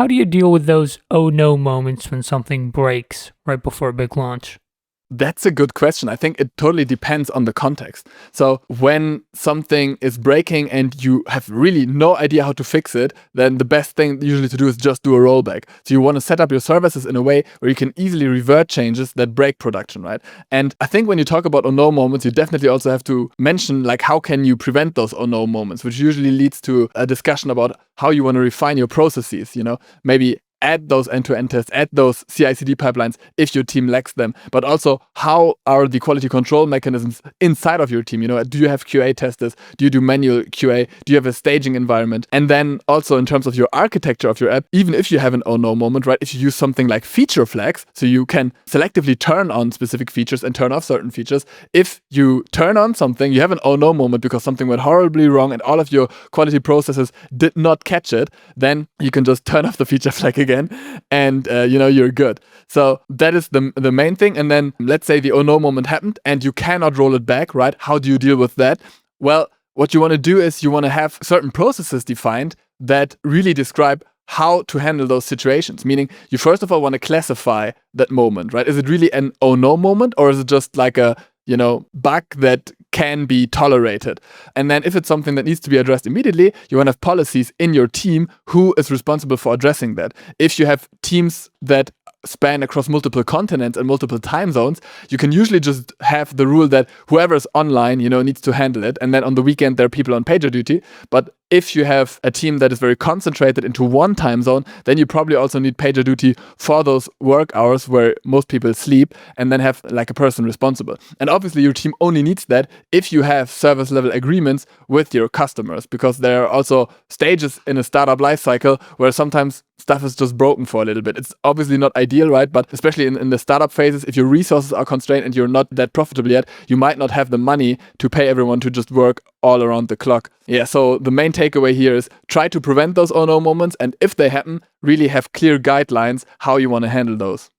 how do you deal with those oh no moments when something breaks right before a big launch? That's a good question. I think it totally depends on the context. So when something is breaking and you have really no idea how to fix it, then the best thing usually to do is just do a rollback. So you want to set up your services in a way where you can easily revert changes that break production, right? And I think when you talk about oh no moments, you definitely also have to mention like how can you prevent those oh no moments, which usually leads to a discussion about how you want to refine your processes, maybe add those end-to-end tests, add those CI/CD pipelines if your team lacks them, but also how are the quality control mechanisms inside of your team? Do you have QA testers? Do you do manual QA? Do you have a staging environment? And then also in terms of your architecture of your app, even if you have an oh no moment, right? If you use something like feature flags, so you can selectively turn on specific features and turn off certain features. If you turn on something, you have an oh no moment because something went horribly wrong and all of your quality processes did not catch it, then you can just turn off the feature flag again and you're good. So that is the main thing. And then let's say the oh no moment happened and you cannot roll it back, right? How do you deal with that? Well, what you want to do is you want to have certain processes defined that really describe how to handle those situations. Meaning you first of all want to classify that moment, right? Is it really an oh no moment, or is it just like a bug that can be tolerated? And then if it's something that needs to be addressed immediately, you want to have policies in your team who is responsible for addressing that. If you have teams that span across multiple continents and multiple time zones, you can usually just have the rule that whoever is online, needs to handle it. And then on the weekend, there are people on pager duty. But if you have a team that is very concentrated into one time zone, then you probably also need pager duty for those work hours where most people sleep, and then have like a person responsible. And obviously your team only needs that if you have service level agreements with your customers, because there are also stages in a startup life cycle where sometimes stuff is just broken for a little bit. It's obviously not ideal, right? But especially in the startup phases, if your resources are constrained and you're not that profitable yet, you might not have the money to pay everyone to just work all around the clock. Yeah, so the main takeaway here is try to prevent those oh no moments, and if they happen, really have clear guidelines how you want to handle those.